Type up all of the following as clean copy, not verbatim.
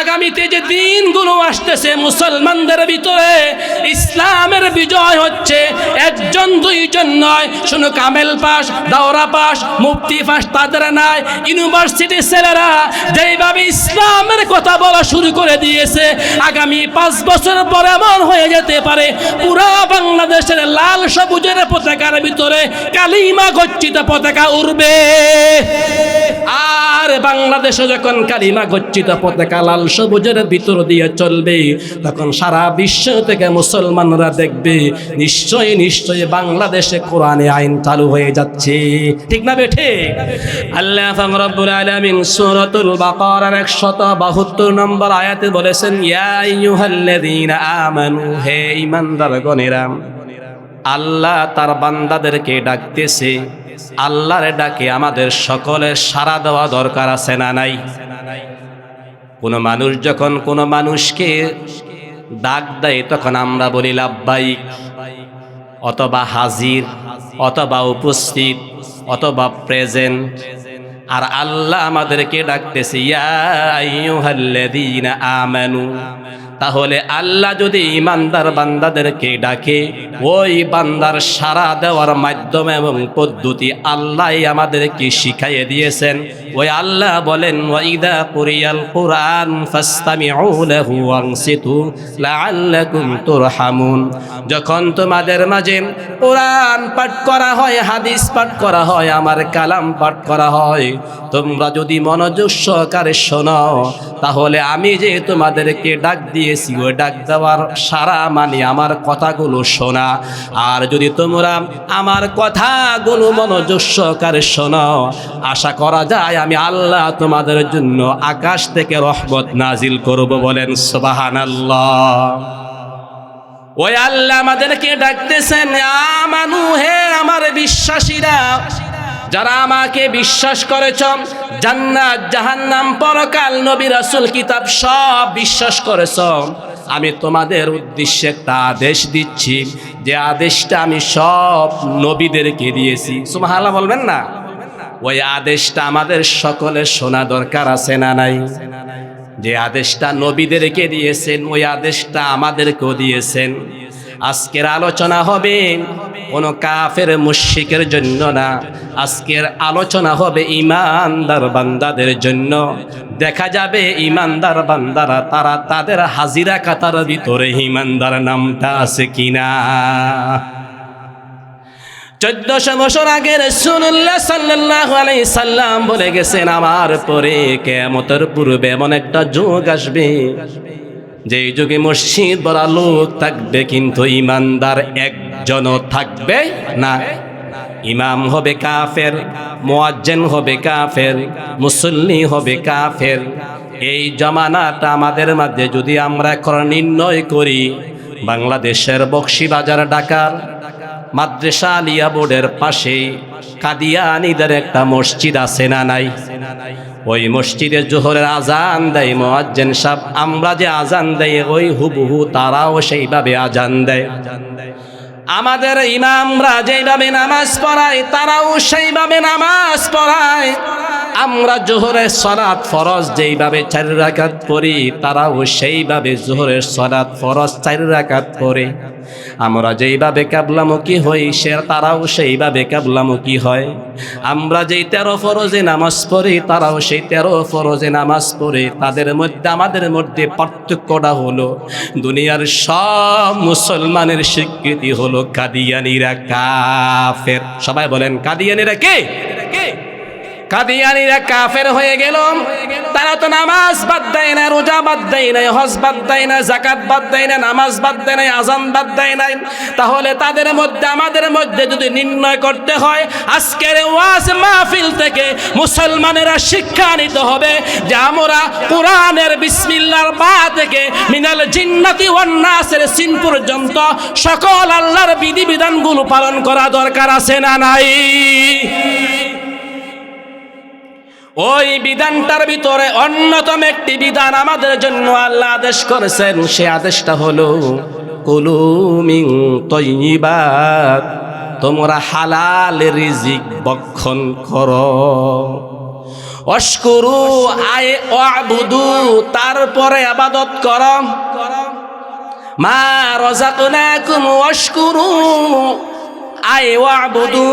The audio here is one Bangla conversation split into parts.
আগামীতে যে দিনগুলো আসতেছে মুসলমানদের ভিতরে ইসলামের বিজয় হচ্ছে একজন দুইজন নয়, শুনো কামেল পাস, দাওরা পাস, মুফতি পাস তাদের নাই, ইউনিভার্সিটির ছেলেরা যেইভাবে ইসলামের কথা বলা শুরু করে দিয়েছে, আগামী 5 বছর পর এমন হয়ে যেতে পারে পুরা বাংলাদেশের লাল সবুজের পতাকার ভিতরে কালিমা গচ্ছিত পতাকা উড়বে। আর বাংলাদেশে যখন কালিমা গচ্ছিত পতাকা লাল সবুজের ভিতর দিয়ে চলবে, তখন সারা বিশ্ব থেকে মুসলমানরা দেখবে নিশ্চয়ই নিশ্চয়ই বাংলাদেশে কোরআনে আইন চালু হয়ে যাচ্ছে। ঠিক না বেঠে? আল্লাহ রাব্বুল আলামিন সূরাতুল বাকারার 172 নম্বর আয়াতে বলেছেন, ইয়া আইয়ুহাল্লাযীনা আমানু, হে ঈমানদারগণেরা, আল্লাহ তার বান্দাদেরকে ডাকতেছে। আল্লাহর ডাকে আমাদের সকলের সাড়া দেওয়া দরকার আছে না নাই? কোন মানুষ যখন কোন মানুষকে ডাক দেয় তখন আমরা বলি লাব্বাইক, অথবা হাজির, অথবা উপস্থিত, অথবা প্রেজেন্ট। আর আল্লাহ আমাদেরকে ডাকতেছে ইয়া আইয়ুহাল্লাযীনা আমানু। তাহলে আল্লাহ যদি ইমানদার বান্দাদেরকে ডাকে, ওই বান্দার সাড়া দেওয়ার মাধ্যম এবং পদ্ধতি আল্লাহ আমাদেরকে শিখাইয়ে দিয়েছেন। ওই আল্লাহ বলেন, ওয়াইদা কুরিয়াল কুরআন ফাসতামিউ লাহু ওয়ানসিতু লাআল্লাকুম তুরহামুন। যখন তোমাদের মাঝে কোরআন পাঠ করা হয়, হাদিস পাঠ করা হয়, আমার কালাম পাঠ করা হয়, তোমরা যদি মনোযোগ সহকারে শোনো, তাহলে আমি যে তোমাদেরকে ডাক দিয়েছি ওই ডাক দেওয়ার সারা মানে আমার কথাগুলো শোনা। আর যদি তোমরা আমার কথাগুলো মনোযোগ সহকারে শোনো, আশা করা যায় আমি আল্লাহ তোমাদের জন্য আকাশ থেকে রহমত নাজিল করব। বলেন সুবহানাল্লাহ। ওই আল্লাহ আমাদেরকে ডাকতেছেন, আমানু, হে আমার বিশ্বাসীরা, যারা আমাকে বিশ্বাস করেছ, জান্নাত জাহান্নাম পরকাল নবী রাসূল কিতাব সব বিশ্বাস করেছ, আমি তোমাদের উদ্দেশ্যে একটা আদেশ দিচ্ছি, যে আদেশটা আমি সব নবীদেরকে দিয়েছি। সুবহানাল্লাহ বলবেন না? ওই আদেশটা আমাদের সকলের শোনা দরকার আছে না নাই? যে আদেশটা নবীদেরকে দিয়েছেন ওই আদেশটা আমাদেরকেও দিয়েছেন। আজকের আলোচনা হবে কোনো কাফের মুশরিকের জন্য না, আজকের আলোচনা হবে ঈমানদার বান্দাদের জন্য। দেখা যাবে ঈমানদার বান্দারা তারা তাদের হাজিরা কাতার ভিতরে ঈমানদার নামটা আছে কিনা। 1400 বছর আগে রাসূলুল্লাহ সাল্লাল্লাহু আলাইহি সাল্লাম বলে গেছেন, আমার পরে কিয়ামতের পূর্বে এমন একটা যুগ আসবে, যে যুগে মসজিদ বড় লোক থাকবে কিন্তু ঈমানদার একজনও থাকবে না। ইমাম হবে কাফের, মুয়াজ্জিন হবে কাফের, মুসল্লি হবে কাফের। এই জামানাটা আমাদের মধ্যে যদি আমরা এখন নির্ণয় করি, বাংলাদেশের বকশীবাজার ঢাকার মাদ্রাসা আলিয়া বোর্ডের পাশে কাদিয়ানীদের একটা মসজিদ আছে না নাই? ওই মসজিদে জোহরের আজান দেয় মুয়াজ্জিন সাহেব, আমরা যে আজান দেয় ওই হুবহু তারাও সেইভাবে আজান দেয়। আমাদের ইমামরা যেইভাবে নামাজ পড়ায় তারাও সেইভাবে নামাজ পড়ায়। আমরা জোহরের সালাত ফরজ যেইভাবে 4 রাকাত পড়ি, তারাও সেইভাবে জোহরের সালাত ফরজ 4 রাকাত পড়ে। আমরা যেইভাবে কিবলামুখী হই তারাও সেইভাবে কিবলামুখী হয়। আমরা যেই 13 ফরজে নামাজ পড়ি তারাও সেই 13 ফরজে নামাজ পড়ে। তাদের মধ্যে আমাদের মধ্যে পার্থক্যটা হলো, দুনিয়ার সব মুসলমানের স্বীকৃতি হলো কাদিয়ানীরা কাফের। সবাই বলেন কাদিয়ানীরা কে? কাদিয়ানীরা কাফের হয়ে গেল। তারা তো নামাজ বাদ দেয় না, রোজা বাদ দেয় না, হজ বাদ দেয় না, যাকাত বাদ দেয় না, নামাজ বাদ দেয় না, আজান বাদ দেয় না। তাহলে তাদের মধ্যে আমাদের মধ্যে যদি নির্ণয় করতে হয়, আজকের ওয়াজ মাহফিল থেকে মুসলমানেরা শিক্ষা নিতে হবে যে আমরা কোরআনের বিসমিল্লাহর বা থেকে মিনাল জিন্নাতি ওয়ান নাসের সিন পর্যন্ত সকল আল্লাহর বিধিবিধানগুলো পালন করা দরকার আছে না নাই? ওই বিধানটার ভিতরে অন্যতম একটি বিধান আমাদের জন্য আল্লাহ আদেশ করেছেন, সে আদেশটা হলো কুলু মিন তাইয়্যিবাত, তোমরা হালাল রিজিক ভক্ষণ করো। অশকুরু আয় ওয়াবুদু, তারপরে ইবাদত করো। মা রাযাকনাকুম ওয়াশকুরু আয় ওয়াবুদু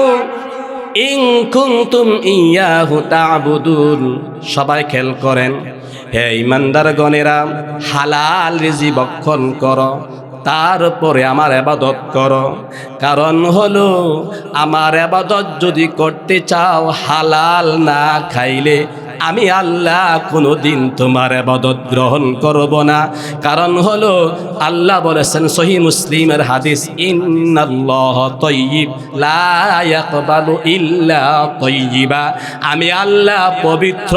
ইন কুনতুম ইয়াহু তা'বুদুন। সবাই খেয়াল করেন, হে ঈমানদারগণেরা, হালাল রিজিক ভক্ষণ করো, তারপরে আমার ইবাদত করো। কারণ হলো আমার ইবাদত যদি করতে চাও হালাল না খাইলে আমি আল্লাহ কোনোদিন তোমার ইবাদত গ্রহণ করব না। কারণ হলো আল্লাহ বলেছেন সহিহ মুসলিমের হাদিস, ইন্নাল্লাহ তাইয়্যিব লা ইয়াকবালু ইল্লা তাইয়্যিবা। আমি আল্লাহ পবিত্র,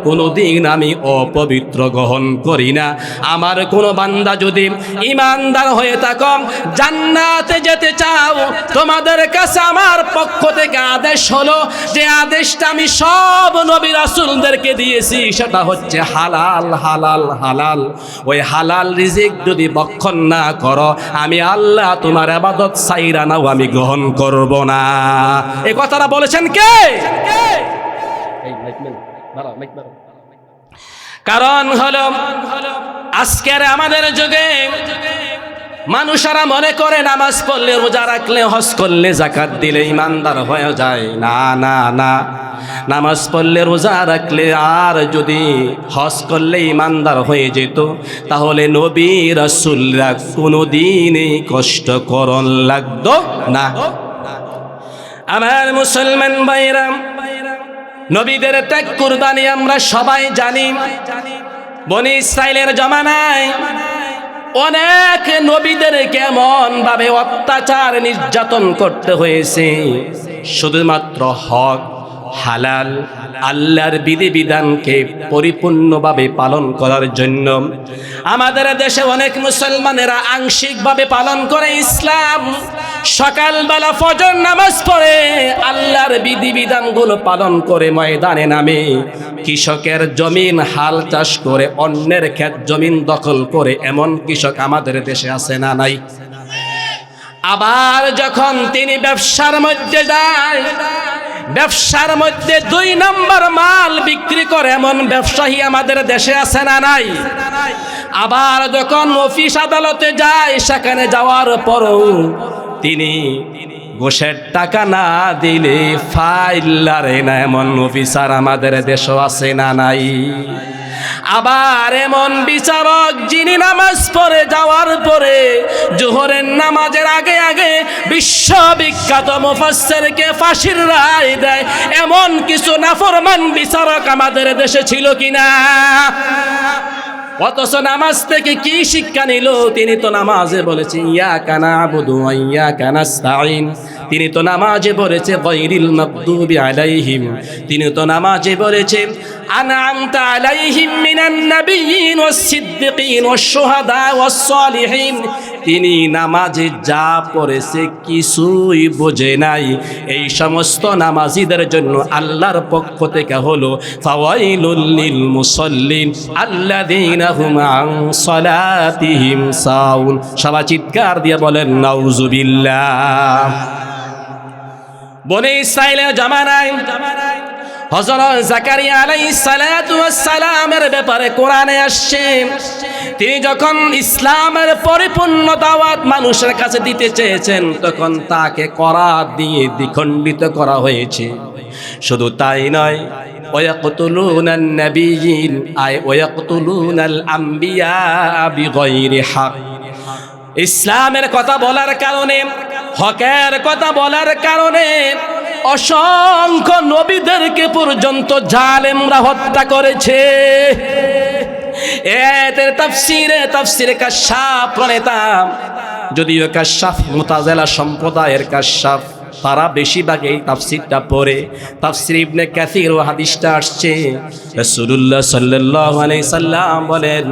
কোনোদিন আমি অপবিত্র গ্রহণ করি না। আমার কোনো বান্দা যদি ঈমানদার হয়ে থাকো, জান্নাতে যেতে চাও, তোমাদের কাছে আমার পক্ষ থেকে আদেশ হলো, যে আদেশটা আমি সব নবী রাসূলদেরকে দিয়েছি, সেটা হচ্ছে হালাল হালাল হালাল। ওই হালাল রিজিক যদি ভক্ষণ না করো, আমি আল্লাহ তোমার ইবাদত ছাইরা নাও আমি গ্রহণ করব না। এই কথাটা বলেছেন কে? কারণ হলো আজকের আমাদের যুগে মানুষেরা মনে করে নামাজ পড়লে, রোজা রাখলে, হজ করলে, যাকাত দিলে ঈমানদার হয়ে যায়। না না না, নামাজ পড়লে, রোজা রাখলে আর যদি হজ করলে ঈমানদার হয়ে যেত, তাহলে নবী রাসূলরা কোনোদিনই কষ্ট করন লাগতো না। আমার মুসলমান ভাইরা, নবীদের ত্যাগ কুরবানি আমরা সবাই জানি। বনি ইসরাইলের জমানায় অনেক নবীদের কেমন ভাবে অত্যাচার নির্যাতন করতে হয়েছে, শুধুমাত্র হক হালাল আল্লাহর বিধিবিধানকে পরিপূর্ণভাবে পালন করার জন্য। আমাদের দেশে অনেক মুসলমানেরা আংশিকভাবে পালন করে ইসলাম। সকালবেলা ফজর নামাজ পড়ে আল্লাহর বিধিবিধানগুলো পালন করে ময়দানে নামে, কৃষকের জমিন হাল চাষ করে অন্যের ক্ষেত জমিন দখল করে এমন কৃষক আমাদের দেশে আছে না নাই? আবার যখন তিনি ব্যবসার মধ্যে যায়, ব্যবসার মধ্যে 2 নম্বর মাল বিক্রি করে এমন ব্যবসায়ী আমাদের দেশে আছে না নাই? আবার যখন অফিস আদালতে যায়, সেখানে যাওয়ার পরও তিনি ঘুষের টাকা না দিলে ফাইল লারে না এমন অফিসার আমাদের দেশে আছে না নাই? আবার এমন বিচারক যিনি নামাজ পড়ে যাওয়ার পরে জোহরের নামাজের আগে আগে বিশ্ববিখ্যাত মুফাসসিরকে ফাঁসির রায় দেয়, এমন কিছু নাফরমান বিচারক আমাদের দেশে ছিল কিনা? অথচ নামাজ থেকে কি শিক্ষা নিল? তিনি তো নামাজে বলেছে ইয়াকা না'বুদু ওয়া ইয়াকা নাস্তাঈন। তিনি তো নামাজে বলেছে গায়রিল মাগদুবি আলাইহিম। তিনি তো নামাজে বলেছে আনআমতা আলাইহিম মিনান নাবিয়্যিন ওয়াস সিদ্দিকিন ওয়াশ শুহাদা ওয়াস সালিহিন। তিনি নামাজে যা পড়েছে কিছুই বোঝে নাই। এই সমস্ত নামাজীদের জন্য আল্লাহর পক্ষ থেকে হলো ফাওয়াইলুল লিল মুসাল্লিন আল্লাযীনা হুম আন সালাতিহিম সাউন। সবাই চিৎকার দিয়ে বলেন নাউযুবিল্লাহ। বনি ইসরাইলের জামানায় হযরত জাকারিয়া আলাইহিস সালাতু ওয়াস সালামের ব্যাপারে কোরআনে আসছে, তিনি যখন ইসলামের পরিপূর্ণ দাওয়াত মানুষের কাছে দিতে চেয়েছেন, তখন তাকে করাত দিয়ে দ্বিখণ্ডিত করা হয়েছে। শুধু তাই নয়, ওয়ায়াকতুলুনান নাবিয়্যিন আয় ওয়ায়াকতুলুনাল আম্বিয়া বিগাইরি হক। ইসলামের কথা বলার কারণে, হকের কথা বলার কারণে অসংখ্য নবীদেরকে পর্যন্ত জালেমরা হত্যা করেছে। এর তাফসীরে কাশাফ প্রণেতা, যদিও কাশাফ মুতাজিলা সম্প্রদায়ের কাশাফ, তারা বেশিরভাগ এই তাফসীরটা পড়ে। তাফসীর ইবনে কাসীর ও হাদিসটা আসছে রাসূলুল্লাহ সাল্লাল্লাহু আলাইহি সাল্লাম বলেন,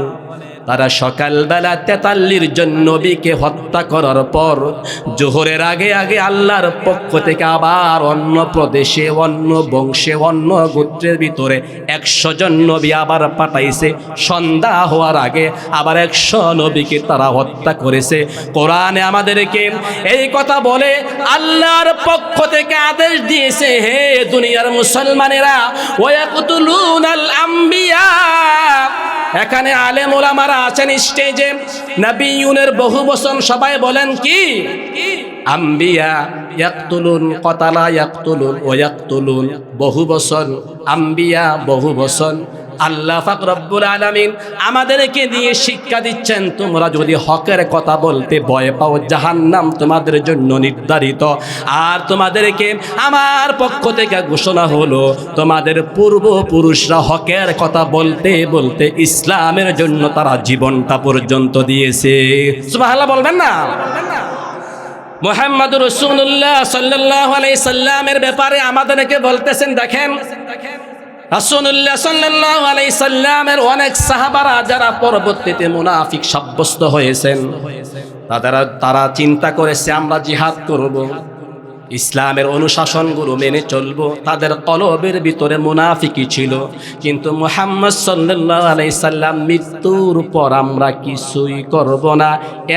তারা সকালবেলা 43 জন নবীকে হত্যা করার পর জোহরের আগে আগে আল্লাহর পক্ষ থেকে আবার অন্য প্রদেশে, অন্য বংশে, অন্য গোত্রের ভিতরে 100 জন নবী আবার পাঠাইছে। সন্ধ্যা হওয়ার আগে আবার 100 নবীকে তারা হত্যা করেছে। কোরআনে আমাদেরকে এই কথা বলে আল্লাহর পক্ষ থেকে আদেশ দিয়েছে, হে দুনিয়ার মুসলমানেরা, ওয়ায়াকতুলুনাল আম্বিয়া। এখানে আলেম ওলামারা আছেন স্টেজে, নবিয়ুনের বহু বচন, সবাই বলেন কি? আম্বিয়া ইয়াকতুলুন, কতালা ইয়াকতুলুন, ওয়ায়াকতুলুন বহু বচন, আম্বিয়া বহু বচন। আল্লাহ পাক রব্বুল আলামিন আমাদেরকে দিয়ে শিক্ষা দিচ্ছেন, তোমরা যদি হকের কথা বলতে ভয় পাও, জাহান্নাম তোমাদের জন্য নির্ধারিত। আর তোমাদেরকে আমার পক্ষ থেকে ঘোষণা হলো, তোমাদের পূর্বপুরুষরা হকের কথা বলতে বলতে ইসলামের জন্য তারা জীবনটা পর্যন্ত দিয়েছে। সুবহানাল্লাহ বলবেন না? মুহাম্মদুর রাসূলুল্লাহ সাল্লাল্লাহু আলাইহি সাল্লামের ব্যাপারে আমাদেরকে বলতেছেন, দেখেন রাসূলুল্লাহ সাল্লাল্লাহু আলাইহি সাল্লামের অনেক সাহাবারা যারা পরবর্তীতে মুনাফিক সাব্যস্ত হয়েছেন, তারা চিন্তা করেছে আমরা জিহাদ করব, ইসলামের অনুশাসনগুলো মেনে চলবো। তাদের কলবের ভিতরে মুনাফিকি ছিল। কিন্তু মুহাম্মদ সাল্লাল্লাহু আলাইহি সাল্লাম মৃত্যুর পর আমরা কিছুই করব না,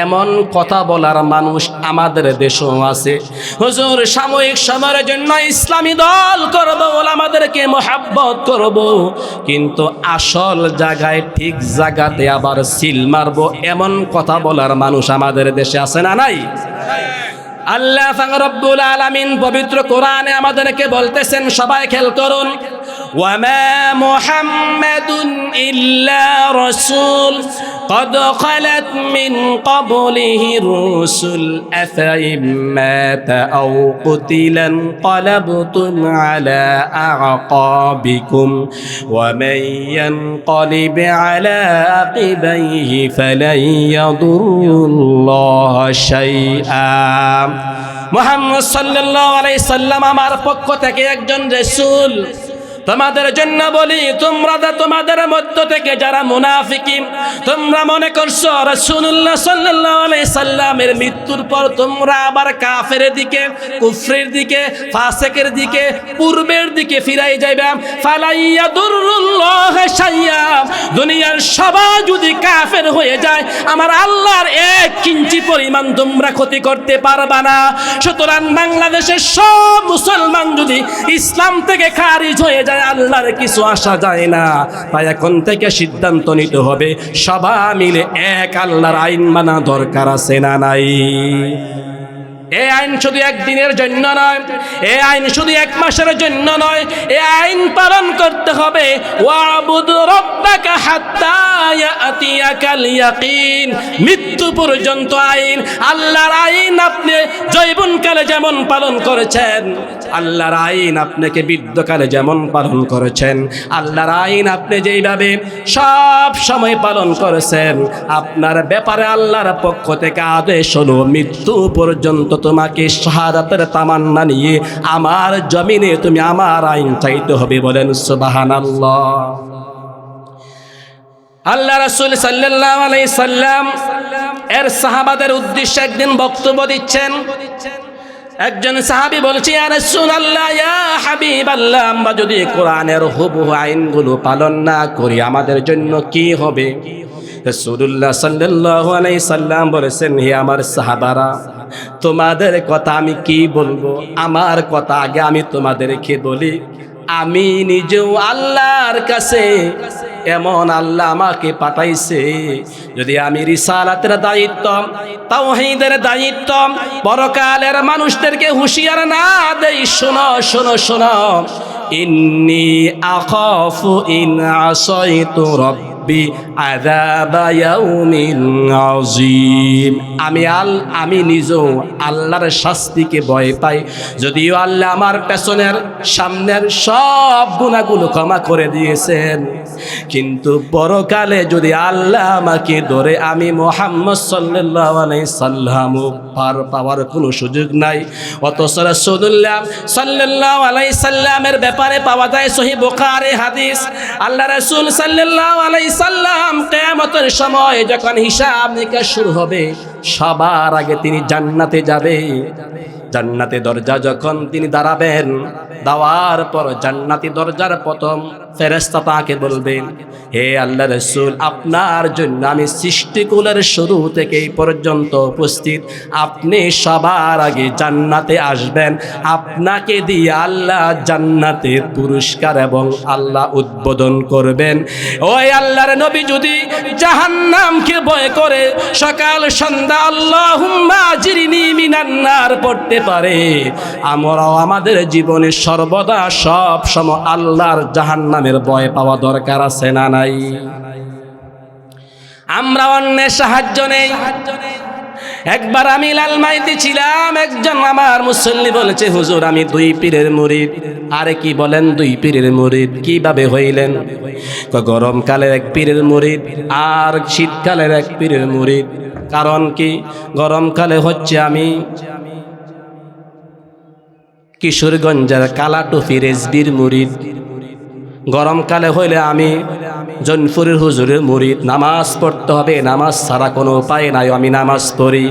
এমন কথা বলার মানুষ আমাদের দেশেও আছে। হুজুর সাময়িক সময়ের জন্য ইসলামী দল করব, ওলামাদেরকে মহব্বত করব, কিন্তু আসল জায়গায় ঠিক জায়গাতে আবার সিল মারবো, এমন কথা বলার মানুষ আমাদের দেশে আছে না নাই? আল্লাহ পাক রব্বুল আলামিন পবিত্র কোরআনে আমাদেরকে বলতেছেন, সবাই খেয়াল করুন, ওয়ামা মুহাম্মাদুন ইল্লা রাসূল قد خلت من قبله الرسل أفإن مات أو قتل انقلبتم على أعقابكم ومن ينقلب على عقبيه فلن يضر الله شيئا। মুহাম্মদ সাল্লাল্লাহু আলাইহি সাল্লাম আমার পক্ষ থেকে একজন রাসূল। তোমাদের জন্য বলি, তোমাদের মধ্য থেকে যারা মুনাফিকি, তোমরা মনে করছো রাসূলুল্লাহ সাল্লাল্লাহু আলাইহি সাল্লামের মৃত্যুর পর তোমরা আবার কাফেরের দিকে, কুফরের দিকে, ফাসিকের দিকে, পূর্বের দিকে ফিরাই যাইবা। ফালাইয়াদুরুল্লাহ শাইয়া, দুনিয়ার সবাই যদি কাফের হয়ে যায়, আমার আল্লাহর 1 ইঞ্চি পরিমাণ তোমরা ক্ষতি করতে পারবা না। সুতরাং বাংলাদেশের সব মুসলমান যদি ইসলাম থেকে খারিজ হয়ে যায়, আল্লাহর কিছু আসা যায় না। তাই এখন থেকে সিদ্ধান্ত নিতে হবে, সবাই মিলে এক আল্লাহর আইন মানা দরকার আছে না নাই? এই আইন শুধু একদিনের জন্য নয়, এই আইন শুধু 1 মাসের জন্য নয়, এই আইন পালন করতে হবে। ওয়াবুদ রাব্বাকা হাত্তা ইয়াতিয়াকাল ইয়াকিন, মৃত্যু পর্যন্ত আইন। আল্লাহর আইন আপনি জৈবনকালে যেমন পালন করেছেন, আল্লাহর আইন আপনাকে বৃদ্ধকালে যেমন পালন করেছেন, আল্লাহর আইন আপনি যেইভাবে সব সময় পালন করেছেন, আপনার ব্যাপারে আল্লাহর পক্ষ থেকে আদেশ হলো মৃত্যু পর্যন্ত তোমাকে শাহাদাতের তামান্না নিয়ে আমার জমিনে তুমি আমার আইন চাইতে হবে। বলেন সুবহানাল্লাহ। আল্লাহ রাসূল সাল্লাল্লাহু আলাইহি সাল্লাম এর সাহাবাদের উদ্দেশ্যে একদিন বক্তব্য দিচ্ছেন। একজন সাহাবী বলছে, ইয়া রাসূলুল্লাহ, ইয়া হাবিবাল্লাহ, আমরা যদি কোরআনের হুবহু আইনগুলো পালন না করি আমাদের জন্য কি হবে? রাসূলুল্লাহ সাল্লাল্লাহু আলাইহি সাল্লাম বলেছেন, হে আমার সাহাবারা, তোমাদের কথা আমি কি বলবো? আমার কথা আগে আমি তোমাদেরকে বলি। আমি নিজেও আল্লাহর কাছে, এমন আল্লাহ আমাকে পাঠাইছে, যদি আমি রিসালাতের দায়িত্ব, তাওহীদের দায়িত্ব, পরকালের মানুষদেরকে হুঁশিয়ার না দেই, শোনো শোনো শোনো, ইন্নী আখাফু ইন আসাইতু রাব্বি আযাবা ইয়াউমিন আযীম। আমি নিজেও আল্লাহর শাস্তিকে ভয় পাই। যদিও আল্লাহ আমার পেছনের সামনের সব গুনাহগুলো ক্ষমা করে দিয়েছেন, কিন্তু পরকালে যদি আল্লাহ আমাকে ধরে, আমি মুহাম্মদ সাল্লাল্লাহু আলাইহি সাল্লাম পার পাওয়ার কোনো সুযোগ নাই। অথচ রাসূলুল্লাহ সাল্লাল্লাহু আলাইহি সাল্লামের ব্যাপারে পাওয়া যায় সহিহ বুখারী হাদিস, আল্লাহ রাসূল সাল্লাল্লাহু আলাইহি সাল্লাম কিয়ামতের সময় যখন হিসাব নিকাশ শুরু হবে সবার আগে তিনি জান্নাতে যাবে। জান্নাতে দরজা যখন তিনি দাঁড়াবেন, দাওয়ার পর জান্নাতি দরজার প্রথম ফেরেশতা তাকে বলবেন, হে আল্লাহর রাসূল, আপনার জন্য আমি সৃষ্টিকুলের শুরু থেকে এই পর্যন্ত উপস্থিত, আপনি সবার আগে জান্নাতে আসবেন, আপনাকে দিয়ে আল্লাহ জান্নাতের পুরস্কার এবং আল্লাহ উদ্বোধন করবেন। ওই আল্লাহর নবী যদি জাহান্নামকে ভয় করে সকাল সন্ধ্যা আল্লাহুম্মা আজিরনি মিনান নার পড়তে পারে, আমরাও আমাদের জীবনে সর্বদা সব সময় আল্লাহর জাহান্নামের ভয় পাওয়া দরকার আছে না নাই? আমরা অন্যের সাহায্য নেই। একবার আমি লালমাইতে ছিলাম, একজন আমার মুসল্লি বলেছে, হুজুর আমি 2 পীরের মুরিদ। আরে কি বলেন 2 পীরের মুরিদ? কিভাবে হইলেন? গরমকালের এক পীরের মুরিদ আর শীতকালের এক পীরের মুরিদ। কারণ কি? গরমকালে হচ্ছে আমি কিশোরগঞ্জের কালাটুফি রেজবির মুরিদ, গরমকালে হইলে আমি জনপুরের হুজুরের মুরিদ। নামাজ পড়তে হবে, নামাজ ছাড়া কোনো উপায় নাই, আমি নামাজ পড়ি।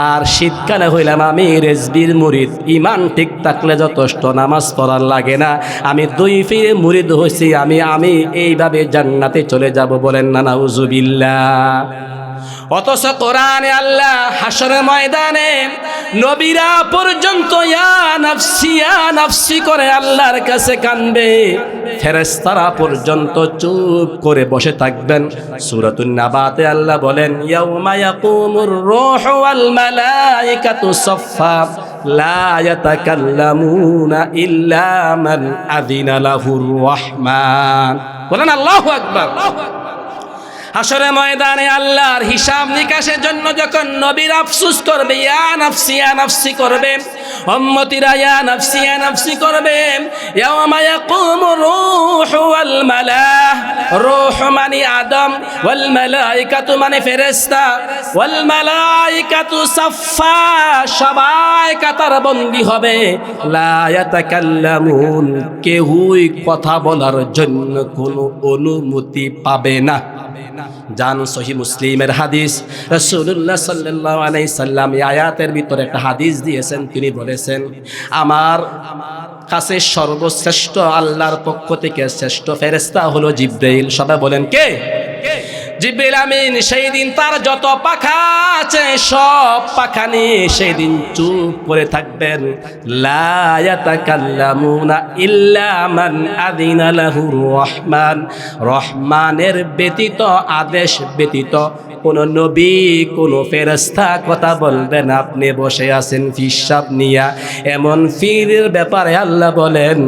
আর শীতকালে হইলাম আমি রেজবির মুরিদ, ইমান ঠিক থাকলে যথেষ্ট, নামাজ পড়ার লাগে না। আমি 2 পীরের মুরিদ হয়েছি, আমি এইভাবে জান্নাতে চলে যাব। বলেন না নাউজুবিল্লাহ। অথচ কোরআনে আল্লাহ হাসরের ময়দানে নবীরা পর্যন্ত ইয়া নাফসি করে আল্লাহর কাছে কাঁদবে, ফেরেশতারা পর্যন্ত চুপ করে বসে থাকবেন। সূরাতুন নাবাতে আল্লাহ বলেন, ইয়াউমা ইয়াকুমুর রূহু ওয়াল মালাইকাতু সাফফা লা ইয়াতাকাল্লামুনা ইল্লা মান আযিনা লাহুর রাহমান। বলেন আল্লাহু আকবার। হাসরের ময়দানে আল্লাহর হিসাব নিকাশের জন্য যখন নবীর আফসোস করবে, ইয়া নাফসি করবে, উম্মতিরা ইয়া নাফসি করবে, ইয়াওমা ইয়াকুমুর রূহু ওয়াল মালাহ, রূহ মানে আদম, ওয়াল মালাইকাতু মানে ফেরেশতা, ওয়াল মালাইকাতু সাফফা, সবাই কাতার বন্দী হবে, লা ইয়াতাকাল্লামুন, কেউই কথা বলার জন্য কোনো অনুমতি পাবে না। জান সহিহ মুসলিমের হাদিস, রাসূলুল্লাহ সাল্লাল্লাহু আলাইহি সাল্লাম এই আয়াতের ভিতরে একটা হাদিস দিয়েছেন। তিনি বলেছেন, আমার কাছে সর্বশ্রেষ্ঠ আল্লাহর পক্ষ থেকে শ্রেষ্ঠ ফেরেশতা হলো জিবরাইল। সবাই বলেন কে? জিবরাইল আমিন। সেই দিন তার যত পাখা আছে সব পাখা নিয়ে সেই দিন চুপ করে থাকবেন। লা ইয়াতাকাল্লামুনা ইল্লা মান আযিনা লাহুর রাহমান, রহমানের ব্যতীত, আদেশ ব্যতীত কোন নবী কোন ফেরেশতা কথা বলবেন। আপনি বসে আছেন ফিসাব নিয়া, এমন ফিরের ব্যাপারে আল্লাহ বলেন,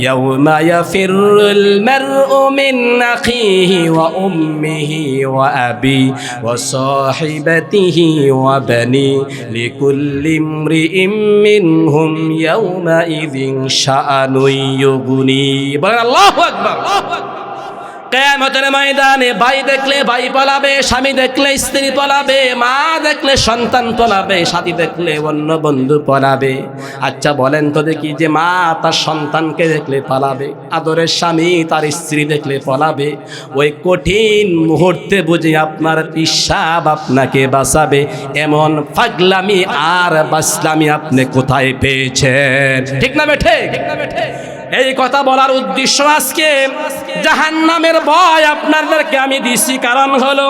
ইয়াউমা ইয়াফিরুল মারউ মিন আখিহি ওয়া উম্মিহি ওয়া আবি ওয়া সাহিবাতিহি ওয়া বানি লিকুল্লি ইমরিইম মিনহুম ইয়াউমা ইযিন শাআনুন ইউগনি। বলেন আল্লাহু আকবার। কিয়ামতের ময়দানে ভাই দেখলে ভাই পলাবে, স্বামী দেখলে স্ত্রী পলাবে, মা দেখলে সন্তান পলাবে, সাথী দেখলে অন্য বন্ধু পলাবে। আচ্ছা বলেন তো দেখি, যে মা তার সন্তানকে দেখলে পালাবে, আদরের স্বামী তার স্ত্রী দেখলে পলাবে, ওই কঠিন মুহূর্তে বুঝি আপনার পিসাব আপনাকে বাঁচাবে। এমন পাগলামি আর বাসলামি আপনি কোথায় পেয়েছেন? ঠিক না বেঠে? এই কথা বলার উদ্দেশ্য আজকে জাহান্নামের ভয় আপনাদেরকে আমি দিছি। কারণ হলো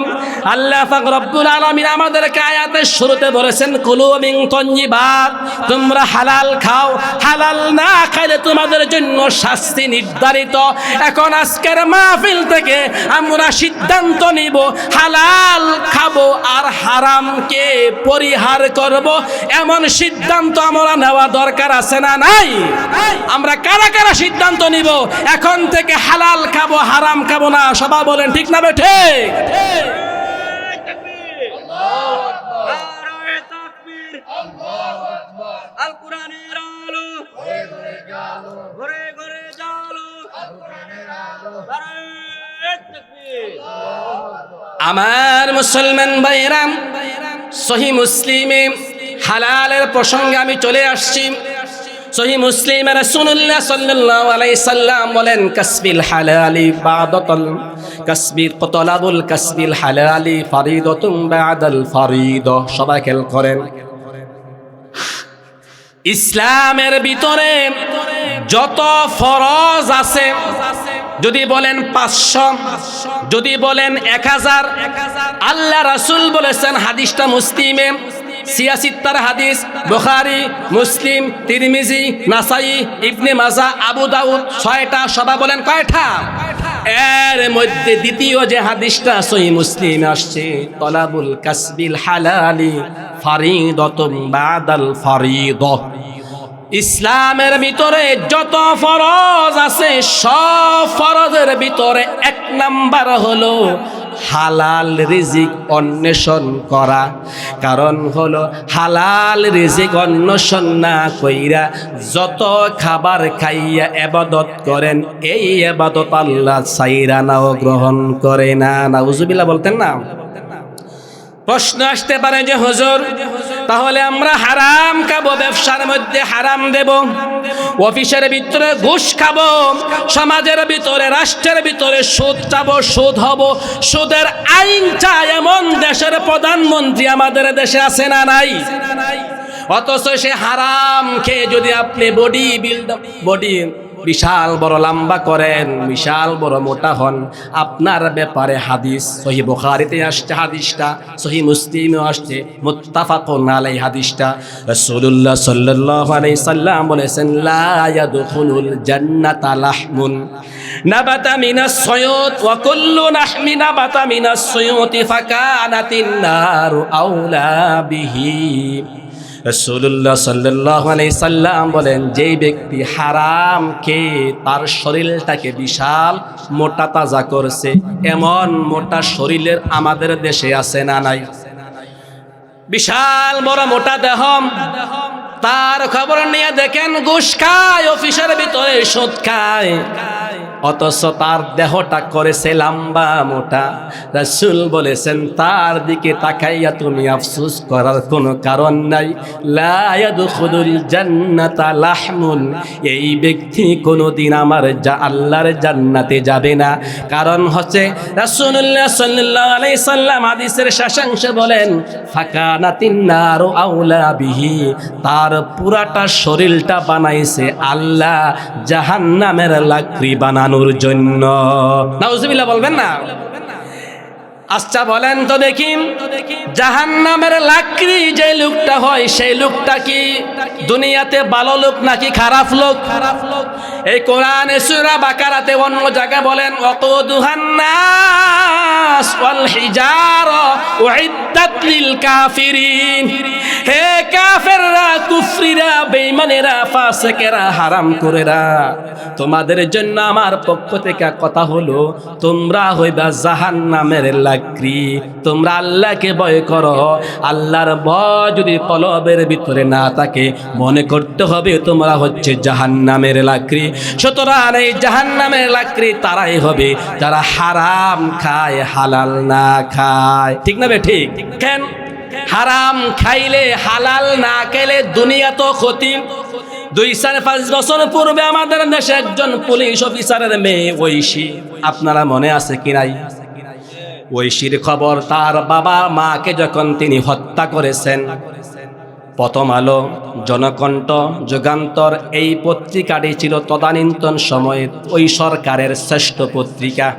আল্লাহ পাক রব্বুল আলামিন আমাদেরকে আয়াতের শুরুতে বলেছেন, কুলু মিন তাইয়্যিবাত, তোমরা হালাল খাও, হালাল না খাইলে তোমাদের জন্য শাস্তি নির্ধারিত। এখন আজকের মাহফিল থেকে আমরা সিদ্ধান্ত নিব হালাল খাবো আর হারামকে পরিহার করব। এমন সিদ্ধান্ত আমরা নেওয়া দরকার আছে না নাই? আমরা কারা কারা সিদ্ধান্ত নিব এখন থেকে হালাল খাবো হারাম খাবো না? সবাই বলেন ঠিক না বেঠে? আমার মুসলমান ভাইরাম, সহিহ মুসলিমে হালালের প্রসঙ্গে আমি চলে আসছি। সহিহ মুসলিমে রাসূলুল্লাহ সাল্লাল্লাহু আলাইহি সাল্লাম বলেন কাসবিল হালালি বাদাতাল কাসবির কতলাবুল কাসবিল হালালি ফরিদাতুন বাদাল ফরিদা। সবাই খেয়াল করেন, ইসলামের ভিতরে যত ফরজ আছে, যদি বলেন 500, যদি বলেন 1000, আল্লাহ রাসূল বলেছেন, হাদিসটা মুসলিমে 86 হাদিস, বুখারী, মুসলিম, তিরমিজি, নাসাই, ইবনে মাজাহ, আবু দাউদ, 6টা। সবাই বলেন কয়টা? এর মধ্যে দ্বিতীয় যে হাদিসটা সহিহ মুসলিমে আসছে, তলাবুল কাসবিল হালালি ফরিদাতুন বাদাল ফরিদা। ইসলামের ভিতরে যত ফরজ আছে সব ফরজের ভিতরে 1 নাম্বার হলো হালাল রিজিক অন্বেষণ করা। কারণ হলো হালাল রিজিক অন্বেষণ না কইরা যত খাবার খাইয়া ইবাদত করেন, এই ইবাদত আল্লাহ ছাইরা নাও গ্রহণ করে না। নাউজুবিল্লাহ বলতেন না? প্রশ্ন আসতে পারে যে হুজুর, তাহলে আমরা হারাম খাবো, ব্যবসার মধ্যে হারাম দেব, অফিসের ভিতরে ঘুষ খাবো, সমাজের ভিতরে রাষ্ট্রের ভিতরে সুদ চাবো, সুদ হব, সুদের আইন চায় এমন দেশের প্রধানমন্ত্রী আমাদের দেশে আছে না নাই? অথচ সে হারাম খেয়ে যদি আপনি বডি বিশাল বড় লম্বা করেন, বিশাল বড় মোটা হন, আপনার ব্যাপারে হাদিস সহিহ বুখারীতে আসছে, হাদিসটা সহিহ মুসলিমে আসছে, মুত্তাফাকুন আলাইহি হাদিসটা। রাসূলুল্লাহ সাল্লাল্লাহু আলাইহি সাল্লাম বলেছেন, লা ইয়াদখুলুল জান্নাতা লাহমুন নাবাতা মিনাস সুয়ুত ওয়া কুল্লু লাহমিন নাবাতা মিনাস সুয়ুতি ফাকানাতিন নারু আউলা বিহি। রাসূলুল্লাহ সাল্লাল্লাহু আলাইহি সাল্লাম বলেন, যেই ব্যক্তি হারাম খেয়ে তার শরীরটাকে বিশাল মোটা তাজা করছে, এমন মোটা শরীরের আমাদের দেশে আছে না নাই? বিশাল বড় মোটা দেহ, তার খবর নিয়ে দেখেন ঘুষ খায়, অফিসের ভিতরে সুদ খায়, অথচ তার দেহটা করেছে লম্বা মোটা। রাসূল বলেছেন, তার দিকে তাকাইয়া তুমি আফসোস করার কোনো কারণ নাই। লা ইয়াদখুলুল জান্নাতা লাহমুন, এই ব্যক্তি কোনোদিন আমার আল্লাহর জান্নাতে যাবে না। কারণ হচ্ছে রাসূলুল্লাহ সাল্লাল্লাহু আলাইহি সাল্লাম হাদিসের শেষাংশে বলেন, ফাকানাতিন নারু আউলা বিহি, তার পুরাটা শরীরটা বানাইছে আল্লাহ জাহান্নামের লাকড়ি বানানোর জন্য। নাউজুবিল্লাহ বলবেন না? আচ্ছা বলেন তো দেখি, জাহান্নামের লাকড়ি যে লোকটা হয়, সেই লোকটা কি দুনিয়াতে ভালো লোক নাকি খারাপ লোক? এই কোরআনে সূরা বাকারাতে অন্য জায়গায় বলেন, ওয়াকুদুহান নাস ওয়াল হিজারা উইদ্দাত লিল কাফিরিন। হে কাফেররা, কুফরিরা, বেঈমানেরা, ফাসিকেরা, হারামখোরেরা, তোমাদের জন্য আমার পক্ষ থেকে কথা হলো, তোমরা হইবা জাহান্নামের লাকড়ি। তোমরা আল্লাহকে ভয় করো। আল্লাহর ভয় যদি কলবের ভিতরে না থাকে, মনে করতে হবে তোমরা হচ্ছে জাহান্নামের লাকড়ি। সুতরাং এই জাহান্নামের লাকড়ি তারাই হবে যারা হারাম খায়, হালাল না খায়। ঠিক না বে ঠিক? কেন হারাম খাইলে, হালাল না খেলে দুনিয়া তো ক্ষতি। 2-5 বছর পূর্বে আমাদের দেশে একজন পুলিশ অফিসারের মেয়ে ঐশী, আপনারা মনে আছে কি নাই? ঐশীর খবর, তার বাবা মাকে যখন তিনি হত্যা করেছেন, প্রথম আলো, জনকণ্ঠ, যুগান্তর এই পত্রিকাটি ছিল তদানীন্তন সময়ে ওই সরকারের শ্রেষ্ঠ পত্রিকা।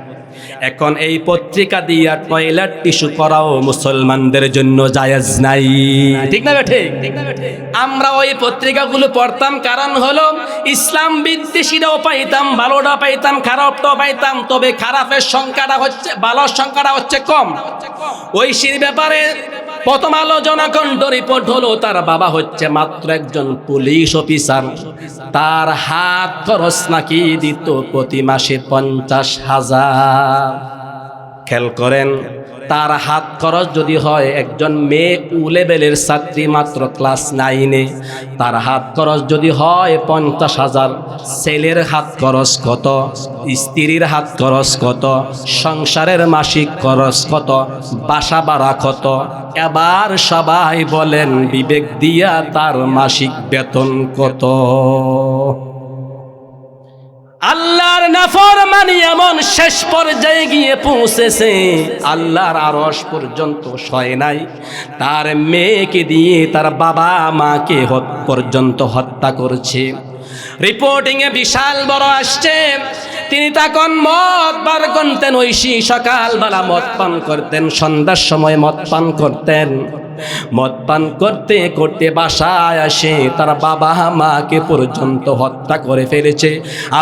এখন এই পত্রিকা দিয়া টয়লেট টিস্যু করাও মুসলমানদের জন্য জায়েজ নাই। ঠিক না ঠিক? আমরা ওই পত্রিকাগুলো পড়তাম, কারণ হলো ইসলাম বিদ্বেষীরাও পাইতাম, ভালোটা পাইতাম, খারাপটাও পাইতাম। তবে খারাপের সংখ্যাটা হচ্ছে, ভালোর সংখ্যাটা হচ্ছে কম। ঐশীর ব্যাপারে প্রথম আলো জনকণ্ঠ রিপোর্ট হলো, তার বাবা হচ্ছে মাত্র একজন পুলিশ অফিসার, তার হাত খরচ নাকি দিত প্রতি মাসে 50,000। খেয়াল করেন, তার হাত খরচ যদি হয়, একজন মেয়ে উ লেভেলের ছাত্রী মাত্র ক্লাস 9-এ, তার হাত খরচ যদি হয় 50,000, ছেলের হাত খরচ কত, স্ত্রীর হাত খরচ কত, সংসারের মাসিক খরচ কত, বাসা ভাড়া কত? এবার সবাই বলেন বিবেক দিয়া তার মাসিক বেতন কত? আল্লাহর নাফরমানি এমন শেষ পর্যায়ে গিয়ে পৌঁছেছে, আল্লাহর আরশ পর্যন্ত সয় নাই, তার মেয়েকে দিয়ে তার বাবা মাকে পর্যন্ত হত্যা করছে। রিপোর্টিংয়ে বিশাল বড় আসছে, তিনি তখন মদ বার করতেন, ঐশী সকালবেলা মদ পান করতেন, সন্ধ্যার সময় মদ পান করতেন। মদ পান করতে করতে বাসায় আসে, তার বাবা মাকে পর্যন্ত হত্যা করে ফেলেছে।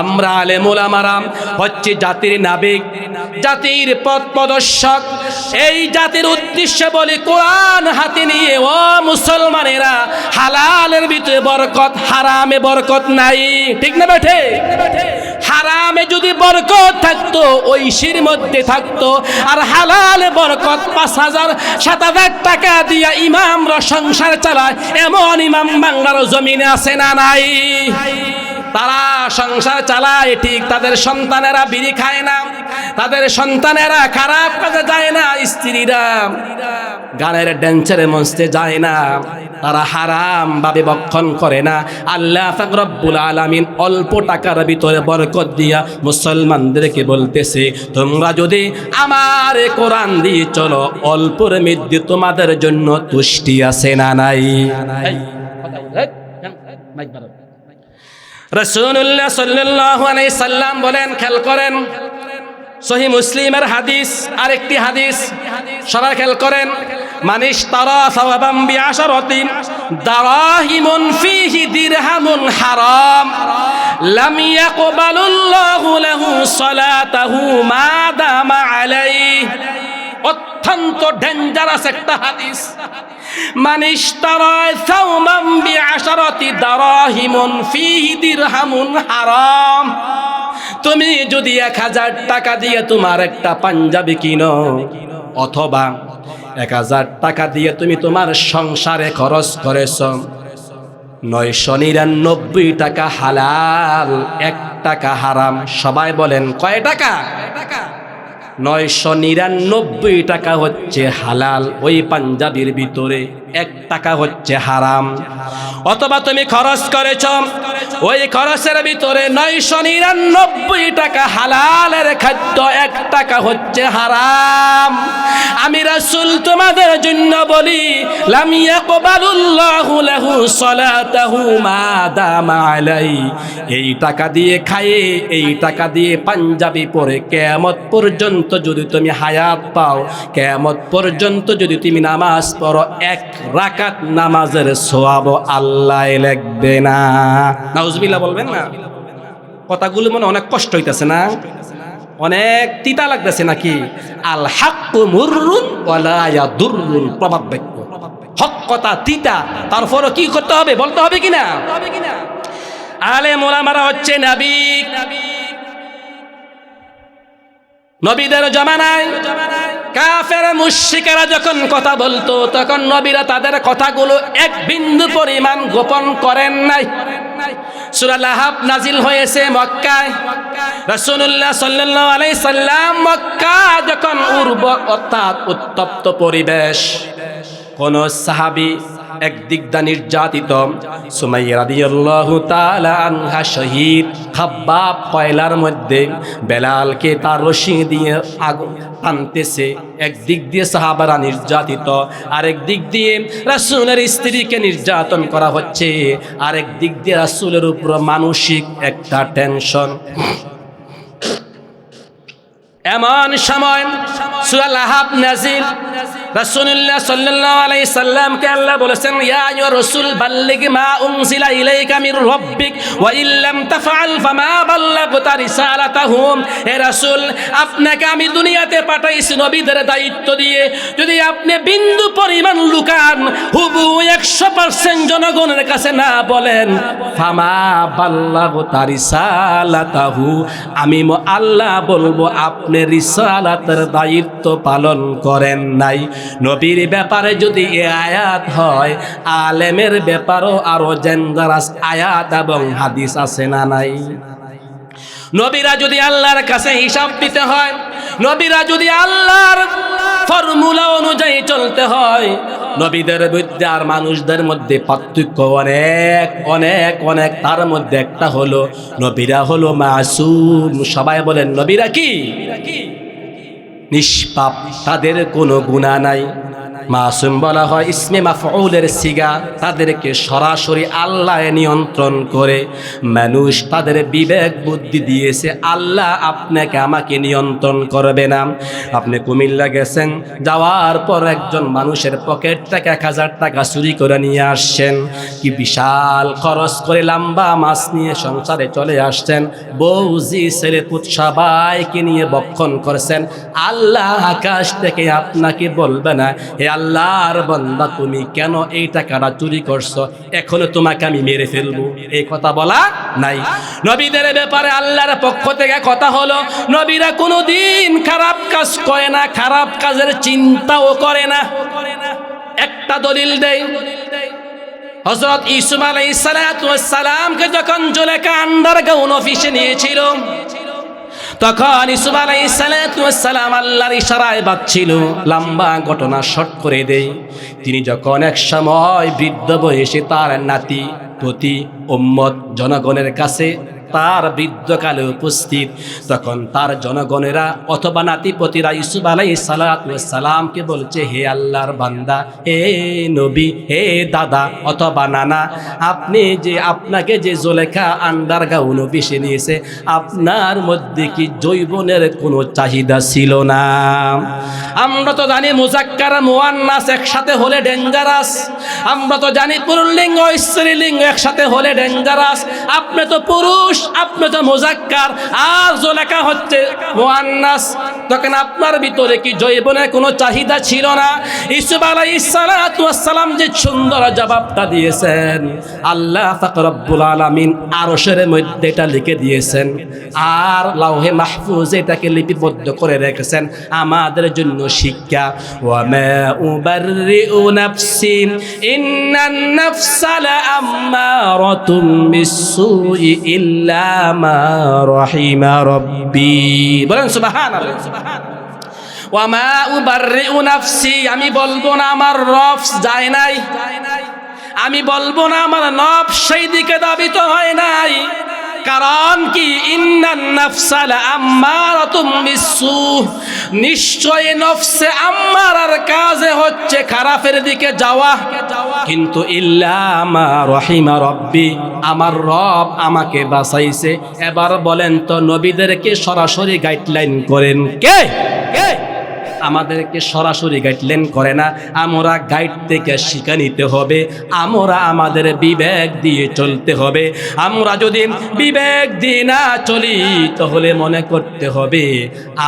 আমরা আলেম ওলামারা হচ্ছে জাতির নাবিক, জাতির পথ প্রদর্শক। এই জাতির উদ্দেশ্যে বলি, কোরআন হাতে নিয়ে ও মুসলমানেরা, হালালের ভিতরে বরকত, হারামে বরকত নাই। ঠিক না বেঠে? হারামে যদি বরকত থাকতো ঐশীর মধ্যে থাকতো, আর হালালে বরকত 5,000 7,000 টাকা দিয়া ইমামরা সংসার চালায়, এমন ইমাম বাংলার জমিনে আছে না নাই? তারা সংসার চালায় ঠিক, তাদের সন্তানেরা বিড়ি খায় না, তাদের সন্তানেরা খারাপ কাজে যায় না, স্ত্রীরা গানের ড্যান্সের মঞ্চে যায় না, তারা হারাম ভাবে ভক্ষণ করে না। আল্লাহ পাক রব্বুল আলামিন অল্প টাকার ভিতরে বরকত দিয়া মুসলমানদেরকে বলতেছে, তোমরা যদি আমার কোরআন দিয়ে চলো, অল্পের মধ্যে তোমাদের জন্য তুষ্টি আছে না নাই? রাসূলুল্লাহ সাল্লাল্লাহু আলাইহি সাল্লাম বলেন, খেয়াল করেন, সহিহ মুসলিমের হাদিস, আরেকটি হাদিস সবাই খেয়াল করেন, মানিশ তারা সাওয়াবাম বিআশারাতিন দারাহিমুন ফিহি দিরহামুন হারাম লাম ইয়াকবালুল্লাহু লাহু সালাতাহু মা দামা আলাইহি। অত্যন্ত ডেঞ্জারাস একটা হাদিস। মানিশ তারা সাওয়াবাম বিআশারাতি দারাহিমুন ফিহি দিরহামুন হারাম। তুমি যদি 1,000 টাকা দিয়ে তোমার একটা পাঞ্জাবি কিনো, অথবা 1,000 টাকা দিয়ে তুমি তোমার সংসারে খরচ করেছ, 999 টাকা হালাল, 1 টাকা হারাম। সবাই বলেন কয় টাকা? 999 টাকা হচ্ছে হালাল, ওই পাঞ্জাবির ভিতরে 1 টাকা হচ্ছে হারাম। অথবা তুমি খরচ করেছ, ওই খরচের ভিতরে 999 টাকা হালালের খাদ্য, 1 টাকা হচ্ছে হারাম। আমি রাসূল তোমাদের জন্য বলি, লাম ইয়াকবালুল্লাহু লাহু সালাতাহু মা দামা আলাইহি। এই টাকা দিয়ে খায়ে, এই টাকা দিয়ে পাঞ্জাবি পরে কিয়ামত পর্যন্ত যদি তুমি হায়াত পাও, কিয়ামত পর্যন্ত যদি তুমি নামাজ পড়ো, 1 রাকাত নামাজের সওয়াব আল্লাহ লিখবে না। নাউজুবিল্লাহ বলবেন না? কথাগুলো মনে অনেক কষ্ট হইতাছে না? অনেক তিতা লাগতেছে নাকি? আল হাক্কু মুররুন ওয়ালা ইয়াদুররুন, প্রবাদ বাক্য। হক কথা তিতা, তারপরও কি করতে হবে? বলতে হবে কিনা? আলেম ওলামারা হচ্ছে নাবিক। নবীদের জামানায় কাফের মুশরিকেরা যখন কথা বলতো, তখন নবীরা তাদের কথাগুলো এক বিন্দু পরিমাণ গোপন করেন নাই। সূরা লাহাব নাজিল হয়েছে মক্কায়। রাসূলুল্লাহ সাল্লাল্লাহু আলাইহি সাল্লাম মক্কা যখন অর্থাৎ উত্তপ্ত পরিবেশ, কোন সাহাবী একদিক দা নির্যাতিত, সুমাইয়া রাদিয়াল্লাহু তাআলা আনহা শহীদ, খাব্বাব কয়লার মধ্যে বেলালকে তার রশি দিয়ে আগুন টানতেছে। একদিক দিয়ে সাহাবারা নির্যাতিত, আরেক দিক দিয়ে রাসূলের স্ত্রীকে নির্যাতন করা হচ্ছে, আরেক দিক দিয়ে রাসূলের উপর মানসিক একটা টেনশন। এমন সময় সূরা লাহাব নাজিল। রাসূলুল্লাহ সাল্লাল্লাহু আলাইহি সাল্লামকে আল্লাহ বলেছেন, ইয়া আইয়ুহার রাসূল বাল্লিগ মা উনজিলা ইলাইকা মির রাব্বিক ওয়া ইল্লাম তাফআল ফামা বাল্লাগতা রিসালাতাহু। হে রাসূল, আপনাকে আমি দুনিয়াতে পাঠাইছি নবীদের দায়িত্ব দিয়ে, যদি আপনি বিন্দু পরিমাণ লুকান, হুবু 100% জনগণের কাছে না বলেন, ফামা বাল্লাগতা রিসালাতাহু, আমি আল্লাহ বলবো আপনি আপনি রিসালাতের দায়িত্ব পালন করেন নাই। নবীর ব্যাপারে যদি এ আয়াত হয়, আলেমের ব্যাপারও আরো ডেঞ্জারাস আয়াত এবং হাদিস আছে না নাই? নবীরা যদি আল্লাহর কাছে হিসাব দিতে হয়, নবীরা যদি আল্লাহর ফর্মুলা অনুযায়ী চলতে হয়, নবীদের মধ্যে আর মানুষদের মধ্যে পার্থক্য অনেক অনেক অনেক। তার মধ্যে একটা হলো নবীরা হলো মাসুম। সবাই বলেন নবীরা কি? নিষ্পাপ, তাদের কোনো গুনাহ নাই। মাসুম বলা হয় ইসমে মাফউলের সিগা। তাদেরকে সরাসরি আল্লাহ নিয়ন্ত্রণ করে। মানুষ তাদের বিবেক বুদ্ধি দিয়েছে, আল্লাহ আপনাকে আমাকে নিয়ন্ত্রণ করবে না। আপনি কুমিল্লা গেছেন, যাওয়ার পর একজন মানুষের পকেট থেকে 1000 টাকা চুরি করে নিয়ে আসছেন। কি বিশাল খরচ করে লম্বা মাছ নিয়ে সংসারে চলে আসছেন, বউজি ছেলে পুত সবাইকে নিয়ে বক্ষণ করছেন। আল্লাহ আকাশ থেকে আপনাকে বলবে না, হে আল্লাহর বান্দা তুমি কেন এই টাকাটা চুরি করছো, এখনো তোমাকে আমি মেরে ফেলবো? এই কথা বলা নাই। নবীদের ব্যাপারে আল্লাহর পক্ষ থেকে কথা হলো, নবীরা কোনোদিন খারাপ কাজ করে না, খারাপ কাজের চিন্তাও করে না। একটা দলিল দেই, হযরত ইউসুফ আলাইহিস সালামকে যখন জুলেখা আন্ডারগ্রাউন্ড অফিসে নিয়েছিল, তখন ইউসুফ আলাইহিস সালাম আল্লাহর ইশারায় বাঁচছিল। লম্বা ঘটনা শর্ট করে দেই। তিনি যখন এক সময় বৃদ্ধ বয়সে তার নাতি পতি উম্মত জনগণের কাছে তার বৃদ্ধকালে উপস্থিত, তখন তার জনগণেরা অথবা নাতিপতিরা ইউসুফ আলাইহিস সালামকে বলছে, হে আল্লাহর বান্দা, হে নবী, হে দাদা অথবা নানা, আপনাকে যে জুলেখা আন্ডারগ্রাউন্ড অফিসে নিয়েছে, আপনার মধ্যে কি যৌবনের কোনো চাহিদা ছিল না? আমরা তো জানি মুজাক্কার মুয়ান্নাস একসাথে হলে ডেঞ্জারাস। আমরা তো জানি পুরুলিঙ্গ স্ত্রীলিঙ্গ একসাথে হলে ডেঞ্জারাস। আপনি তো পুরুষ, আপনি তো মুজাক্কার, আর জুলেখা হচ্ছে মুয়ান্নাস। তখন আপনার ভিতরে কি যৌবনের কোনো চাহিদা ছিল না? ইউসুফ আলাইহিস সালাম যে সুন্দর জবাবটা দিয়েছেন, আল্লাহ পাক রব্বুল আলামিন আরশের মধ্যে এটা লিখে দিয়েছেন, আর লাউহে মাহফুজে এটাকে লিপিবদ্ধ করে রেখেছেন আমাদের জন্য শিক্ষা। ওয়া মা উবাররিউ নাফসি ইন্নান নাফসা লাআম্মারাতুম বিসসুই ইল্লা মা রাহিমা রাব্বি। বলেন সুবহানাল্লাহ। ওয়া মা উবাররিউ নাফসি, আমি বলবো না আমার নফস যায় নাই, আমি বলবো না আমার নফস সেই দিকে দাবিত হয় নাই। কারণ কি? ইন্নান নাফসা লাআম্মারাতুম বিসসু, নিশ্চয় নফসে আম্মারার কাজে হচ্ছে খারাপের দিকে যাওয়া। কিন্তু ইল্লা মা রাহিমা রাব্বি, আমার রব আমাকে বাঁচাইছে। এবার বলেন তো, নবীদেরকে সরাসরি গাইডলাইন করেন কে? কে আমাদেরকে সরাসরি গাইডলাইন করে না। আমরা গাইড থেকে শিক্ষা নিতে হবে, আমরা আমাদের বিবেক দিয়ে চলতে হবে। আমরা যদি বিবেক দিয়ে না চলি, তাহলে মনে করতে হবে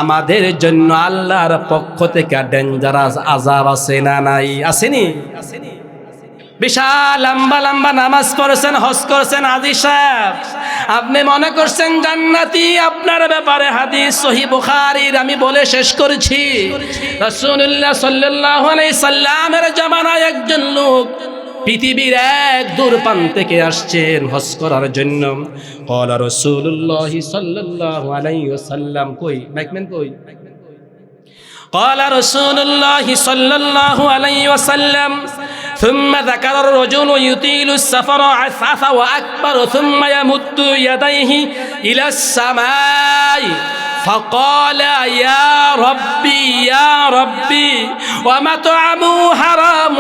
আমাদের জন্য আল্লাহর পক্ষ থেকে ডেঞ্জারাস আযাব আছে না নাই? আসেনি? বিশাল লম্বা লম্বা নামাজ পড়েছেন, হজ করেছেন হাজী সাহেব, আপনি মনে করছেন জান্নাতি। আপনার ব্যাপারে হাদিস সহিহ বুখারীর আমি বলে শেষ করেছি। রাসূলুল্লাহ সাল্লাল্লাহু আলাইহি সাল্লামের জামানায় একজন লোক পৃথিবীর এক দূর প্রান্ত থেকে আসছেন হজ করার জন্য। ক্বালা রাসূলুল্লাহ সাল্লাল্লাহু আলাইহি ওয়াসাল্লাম, কই মাইকম্যান কই? قال رسول الله صلى الله عليه وسلم ثم ذكر الرجل يطيل السفر عثاث وأكبر ثم يمد يديه إلى السماء فقال يا ربي يا ربي ومطعمه حرام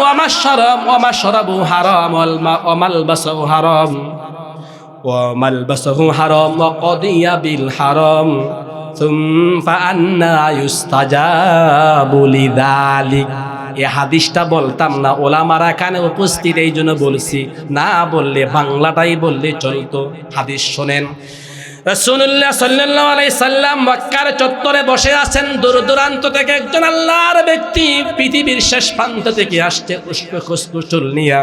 ومشربه حرام وملبسه حرام وقضي بالحرام فأنا يستجاب لذلك। এই হাদিসটা বলতাম না, ওলামারা এখানে উপস্থিত এই জন্য বলছি, না বললে বাংলাটাই বললে চলতো। হাদিস শোনেন, রাসূলুল্লাহ সাল্লাল্লাহু আলাইহি সাল্লাম মক্কার চত্বরে বসে আছেন। দূর দূরান্ত থেকে একজন আল্লাহর ব্যক্তি পৃথিবীর শেষ প্রান্ত থেকে আসছে খুশখুশুল নিয়া।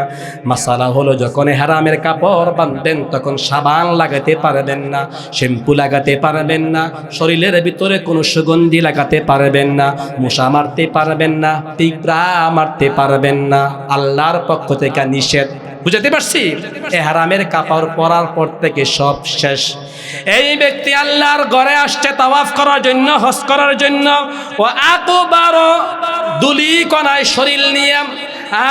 মাসালা হলো যখন হারামের কাপড় বাঁধবেন তখন সাবান লাগাতে পারবেন না, শ্যাম্পু লাগাতে পারবেন না, শরীরের ভিতরে কোনো সুগন্ধি লাগাতে পারবেন না, মশা মারতে পারবেন না, পিঁপড়া মারতে পারবেন না। আল্লাহর পক্ষ থেকে নিষেধ। বুঝতে পারছি? এই হারামের কাপড় পরার পর থেকে সব শেষ। এই ব্যক্তি আল্লাহর ঘরে আসছে তাওয়াফ করার জন্য, হজ করার জন্য। ও আকবার দুলি কণায় শরীর নিয়ে,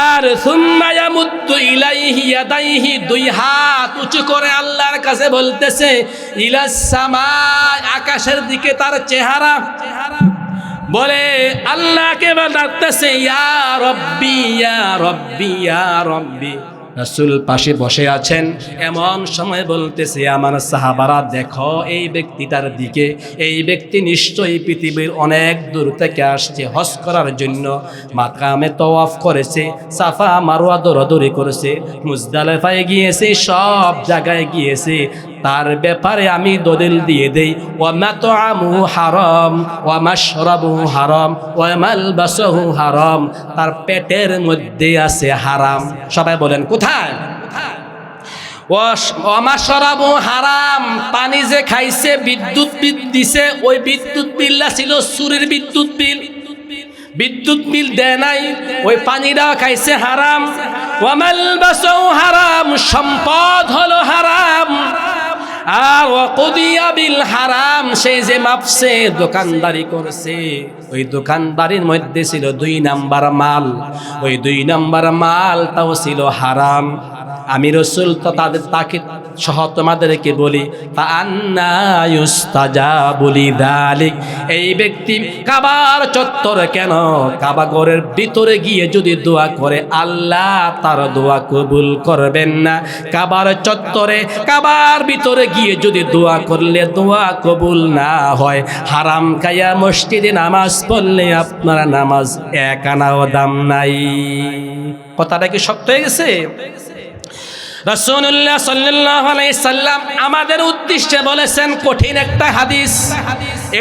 আর সুম্মা ইয়ামুদ্দু ইলাইহি ইয়াদাইহি, দুই হাত উঁচু করে আল্লাহর কাছে বলতেছে, ইলাস সামা, আকাশের দিকে তার চেহারা বলে আল্লাহকে ডাকতেছে, ইয়া রব্বি ইয়া রব্বি ইয়া রব্বি। রাসূল পাশে বসে আছেন, এমন সময় বলতেছে, আমার সাহাবারা দেখো এই ব্যক্তিটার দিকে, এই ব্যক্তি নিশ্চয়ই পৃথিবীর অনেক দূর থেকে আসছে হজ করার জন্য। মাকামে তাওয়াফ করেছে, সাফা মারওয়া দৌড়াদৌড়ি করেছে, মুজদালিফায় গিয়েছে, সব জায়গায় গিয়েছে। তার ব্যাপারে আমি দলিল দিয়ে দেই, ওয়া মাতআমুহু হারাম ওয়া মাশরাবুহু হারাম ওয়া মালবাসুহু হারাম, তার পেটের মধ্যে আছে হারাম। সবাই বলেন কোথায়? ওয়া মাশরাবুহু হারাম, পানি যে খাইছে, বিদ্যুৎ বিল দিছে, ওই বিদ্যুৎ বিলটা ছিল চুরির বিদ্যুৎ বিল, বিদ্যুৎ বিল দেয় নাই, ওই পানিটা খাইছে হারাম। ওয়া মালবাসুহু হারাম, সম্পদ হলো হারাম। আর ওয়াকুদিয়া বিল হারাম, সেই যে মাপছে, দোকানদারি করছে, ওই দোকানদারির মধ্যে ছিল 2 নাম্বার মাল, ওই 2 নাম্বার মালটাও ছিল হারাম। আমি রাসূল তো তাকে সহ তোমাদেরকে বলি, আন্না ইউস্তাজাবু লিযালিক, এই ব্যক্তি কাবার চত্বর কেন, কাবা ঘরের ভিতরে গিয়ে যদি দোয়া করে আল্লাহ তার দোয়া কবুল করবেন না। কাবার চত্বরে, কাবার ভিতরে গিয়ে যদি দোয়া করলে দোয়া কবুল না হয়, হারাম খাইয়া মসজিদে নামাজ পড়লে আপনার নামাজ এক আনাও দাম নাই। কথাটা কি শক্ত হয়ে গেছে? রাসূলুল্লাহ সাল্লাল্লাহু আলাইহি সাল্লাম আমাদের উদ্দেশ্যে বলেছেন কঠিন একটা হাদিস,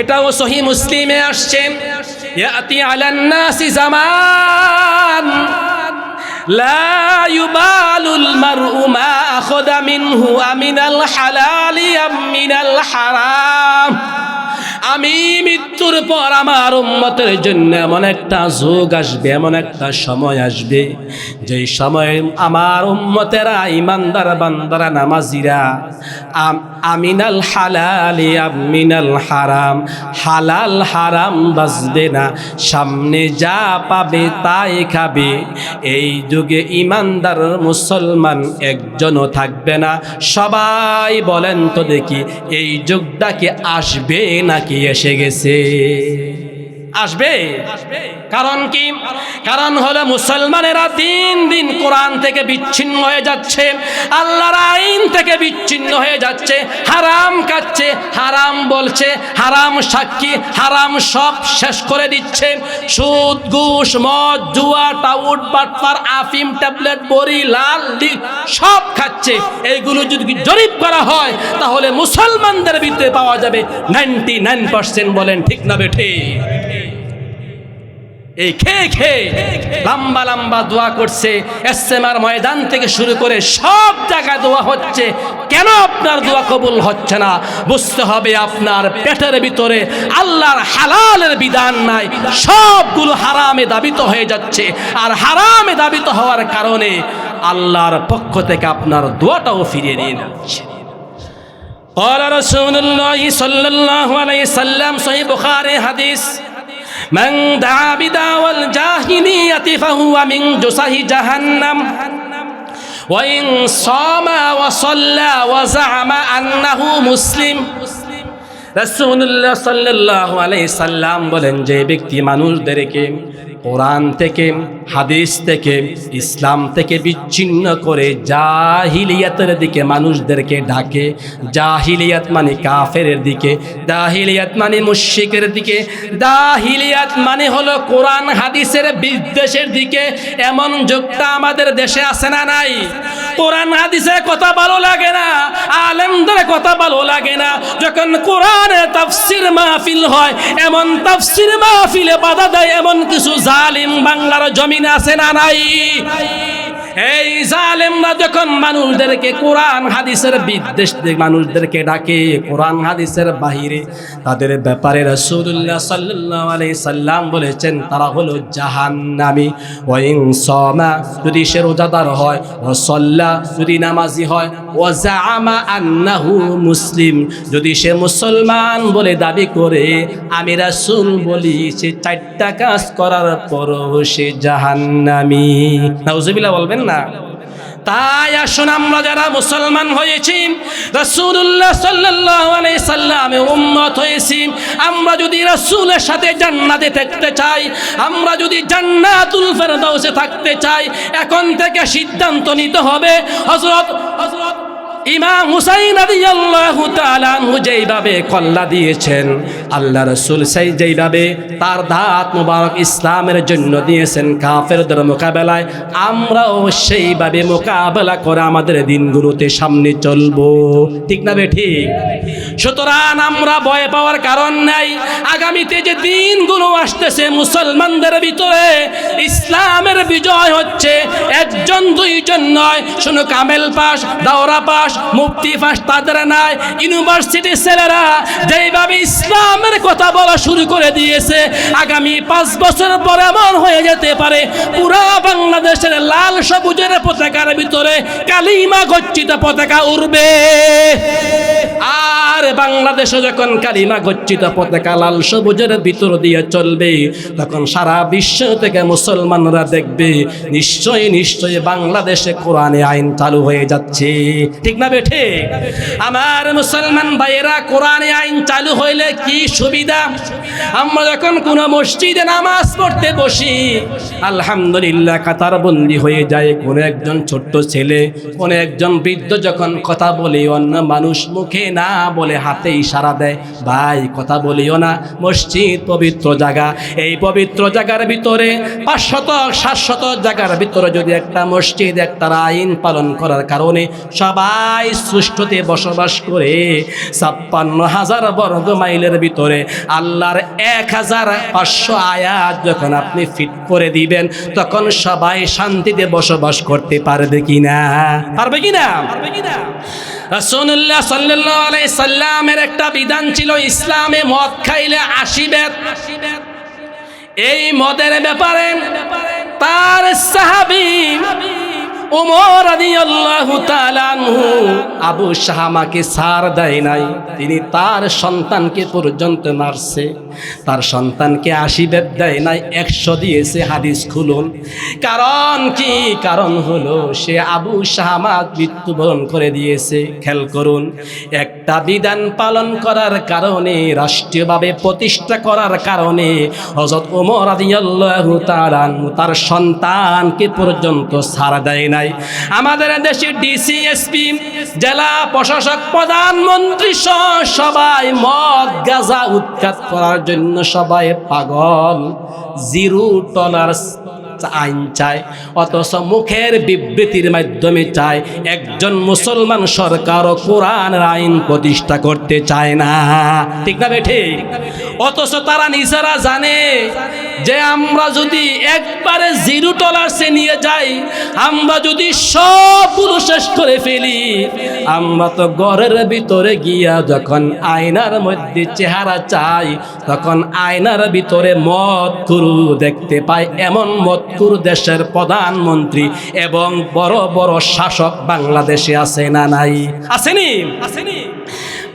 এটাও সহিহ মুসলিমে আসছে। ইয়াতি আলান নাসি জামান লা ইউবালুল মারউ মা আখাযা মিনহু আমিনাল হালালি আম মিনাল হারাম। আমি মৃত্যুর পর আমার উম্মতের জন্য এমন একটা যুগ আসবে, এমন একটা সময় আসবে, যেই সময় আমার উম্মতেরা, ইমানদার বান্দারা, নামাজিরা আমিনাল হালালি আমিনাল হারাম, হালাল হারাম বাজবে না, সামনে যা পাবে তাই খাবে। এই যুগে ইমানদার মুসলমান একজনও থাকবে না। সবাই বলেন তো দেখি, এই যুগটা কি আসবে নাকি এসে গেছে? আসবে। কারণ কি? কারণ হলো মুসলমানেরা দিন দিন কোরআন থেকে বিচ্ছিন্ন হয়ে যাচ্ছে, আল্লাহর আইন থেকে বিচ্ছিন্ন হয়ে যাচ্ছে, হারাম খাচ্ছে, হারাম বলছে, হারাম সাক্ষী, হারাম সব শেষ করে দিচ্ছে। সুদ, ঘুষ, মদ, জুয়া, টাউট, বাটপার, আফিম, ট্যাবলেট, বড়ি, লাল সব খাচ্ছে। এইগুলো যদি জরিপ করা হয় তাহলে মুসলমানদের ভিতরে পাওয়া যাবে 99%। বলেন ঠিক না বেঠে? এই খেয়ে খেয়ে লম্বা লম্বা দোয়া করছে, ইস্তেমার ময়দান থেকে শুরু করে সব জায়গায় দোয়া হচ্ছে। কেন আপনার দোয়া কবুল হচ্ছে না? বুঝতে হবে আপনার পেটের ভিতরে আল্লাহর হালালের বিধান নাই, সবগুলো হারামে দাবিত হয়ে যাচ্ছে। আর হারামে দাবিত হওয়ার কারণে আল্লাহর পক্ষ থেকে আপনার দোয়াটাও ফিরিয়ে নিয়ে যাচ্ছে। قال رسول الله صلى الله عليه وسلم صحيح বুখারী হাদিস, من دعا بدعوى الجاهلية فهو من جثث جهنم وإن صام وصلى وزعم أنه مسلم। রাসূলুল্লাহ সাল্লাল্লাহু আলাইহি সাল্লাম বলেন, যে ব্যক্তি মানুষদেরকে কোরআন থেকে, হাদিস থেকে, ইসলাম থেকে বিচ্ছিন্ন করে জাহিলিয়াতের দিকে মানুষদেরকে ডাকে। জাহিলিয়াত মানে কাফেরের দিকে, জাহিলিয়াত মানে মুশরিকের দিকে, জাহিলিয়াত মানে হলো কোরআন হাদিসের বিদ্বেষের দিকে। এমন যুগটা আমাদের দেশে আছে না নাই? কোরআন হাদিসের কথা ভালো লাগে না, আলেমদের কথা ভালো লাগে না, যখন কোরআনের তাফসীর মাহফিল হয় এমন তাফসীর মাহফিলে বাধা দেয় এমন কিছু জালিম বাংলার জমিনে আছে না নাই? এই জালেমরা যখন মানুষদেরকে কোরআন হাদিসের বিদ্বেষ দিয়ে মানুষদেরকে ডাকে, কোরআন হাদিসের বাহিরে তাদের ব্যাপারে রাসূলুল্লাহ সাল্লাল্লাহু আলাইহি সাল্লাম বলেছেন তারা হলো জাহান্নামী। ওয়া ইন সামা, যদি সে রোজাদার হয়, ও সাল্লা, যদি নামাজি হয়, ও জাআমা আন্নাহু মুসলিম, যদি সে মুসলমান বলে দাবি করে, আমি রাসূল বলি সে চারটা কাজ করার পরও সে জাহান্নামী। নাউজুবিল্লাহ বলবেন না? তাই আসুন আমরা যারা মুসলমান হয়েছি, রাসূলুল্লাহ সাল্লাল্লাহু আলাইহি সাল্লামের উম্মত হয়েছি, আমরা যদি রাসূলের সাথে জান্নাতে থাকতে চাই, আমরা যদি জান্নাতুল ফেরদাউসে থাকতে চাই, এখন থেকে সিদ্ধান্ত নিতে হবে হযরত ইমাম হুসাইন রাদিয়াল্লাহু তাআলা আনহু যেইভাবে কল্লা দিয়েছেন, আল্লাহ রাসূল সেই যেইভাবে তার দাঁত মুবারক ইসলামের জন্য দিয়েছেন কাফেরদের মোকাবেলায়, আমরাও সেইভাবে মোকাবেলা করে আমাদের দিনগুলোতে সামনে চলবো। ঠিক না বে ঠিক? সুতরাং আমরা ভয় পাওয়ার কারণ নাই। আগামীতে যে দিনগুলো আসতেছে মুসলমানদের ভিতরে ইসলামের বিজয় হচ্ছে, একজন দুইজন নয়, শুনো কামেল পাস, দাওরা পাস, মুফতি পাস তাদের নাই, ইউনিভার্সিটি ছেলেরা যেইভাবে ইসলামের কথা বলা শুরু করে দিয়েছে, আগামী 5 বছর পর এমন হয়ে যেতে পারে পুরা বাংলাদেশের লাল সবুজের পতাকার ভিতরে কালিমা গচ্ছিত পতাকা উড়বে। আর বাংলাদেশে যখন কালিমা গচ্ছিত পতাকা লাল সবুজের ভিতর দিয়ে চলবে, তখন সারা বিশ্ব থেকে মুসলমানরা দেখবে নিশ্চয়ই নিশ্চয়ই বাংলাদেশে কোরআনে আইন চালু হয়ে যাচ্ছে। ঠিক না বেঠে? আমার মুসলমান ভাইয়েরা, কোরআনে আইন চালু হইলে কি সুবিধা? আমরা যখন কোন মসজিদে নামাজ পড়তে বসি, আলহামদুলিল্লাহ কাতার বন্দী হয়ে যায়। কোন একজন ছোট্ট ছেলে, কোন একজন বৃদ্ধ যখন কথা বলে, অন্য মানুষ মুখে না বলে হাতে ইশারা দেয়, ভাই কথা বলিও না, মসজিদ পবিত্র জায়গা। এই পবিত্র জায়গার ভিতরে 500-700 জায়গার ভিতরে যদি একটা মসজিদ একটা আইন পালন করার কারণে সবাই সুষ্ঠুতে বসবাস করে 56,000 বর্গ মাইলের ভিতরে আল্লাহর 1500 আয়াত যখন আপনি ফিট করে দিবেন, তখন সবাই শান্তিতে বসবাস করতে পারবে কিনা? পারবে কিনা? রাসূলুল্লাহ সাল্লাল্লাহু আলাইহি সাল্লামের একটা বিধান ছিল, ইসলামে মদ খাইলে 80 বেত। এই মদের ব্যাপারে তার সাহাবী ওমর রাদিয়াল্লাহু তাআলা আনহু আবু শাহামাকে ছাড় দেয় নাই। তিনি তার সন্তানকে পর্যন্ত মারছে, তার সন্তানকে 80 বেত দেয় নাই, 100 দিয়েছে। হাদিস খুলুন। কারণ কি? কারণ হলো সে আবু শাহামা মৃত্যুবরণ করে দিয়েছে। খেয়াল করুন, একটা বিধান পালন করার কারণে, রাষ্ট্রীয়ভাবে প্রতিষ্ঠা করার কারণে হযরত ওমর রাদিয়াল্লাহু তাআলা আনহু তার সন্তানকে পর্যন্ত ছাড় দেয় নাই। আমাদের দেশে ডিসি, এসপি, জেলা প্রশাসক, প্রধানমন্ত্রী সবাই মদ গাঁজা উৎখাত করার জন্য সবাই পাগল, জিরো টলারেন্স আইন চায়, অথচ মুখের বিবৃতির মাধ্যমে চায়। একজন মুসলমান সরকারও কোরআনের আইন প্রতিষ্ঠা করতে চায় না। ঠিক না বেঠে? অথচ তারা নিজেরা জানে যে আমরা যদি একবারে জিরো টলারেন্সে নিয়ে যাই, আমরা যদি সবগুলো শেষ করে ফেলি, আমরা তো ঘরের ভিতরে গিয়া যখন আয়নার মধ্যে চেহারা চাই, তখন আয়নার ভিতরে মদখুরু দেখতে পাই। এমন মদখুর দেশের প্রধানমন্ত্রী এবং বড় বড় শাসক বাংলাদেশে আছে না নাই? আসেনি?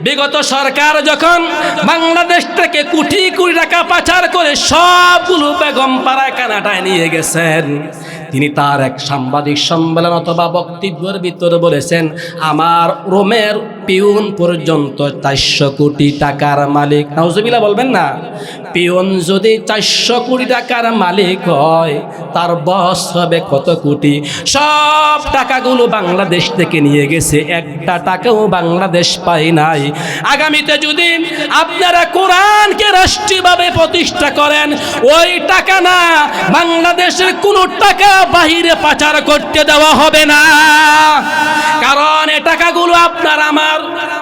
বিগত সরকার যখন বাংলাদেশ থেকে কোটি কোটি টাকা পাচার করে সবগুলো বেগম পাড়া কানাডায় নিয়ে গেছেন, তিনি তার এক সাংবাদিক সম্মেলন অথবা বক্তব্যের ভিতরে বলেছেন, আমার রোমের পিউন পর্যন্ত 400 কোটি টাকার মালিক। নাউজুবিল্লাহ বলবেন না? পিয়ন যদি 400 কোটি টাকার মালিক হয়, তার বস হবে কত কোটি? সব টাকাগুলো বাংলাদেশ থেকে নিয়ে গেছে, একটা টাকাও বাংলাদেশ পায় নাই। আগামীতে যদি আপনারা কোরআনকে রাষ্ট্রীয়ভাবে প্রতিষ্ঠা করেন, ওই টাকা না, বাংলাদেশের কোনো টাকা বাহিরে পাচার করতে দেওয়া হবে না। কারণ এই টাকাগুলো আপনার আমার,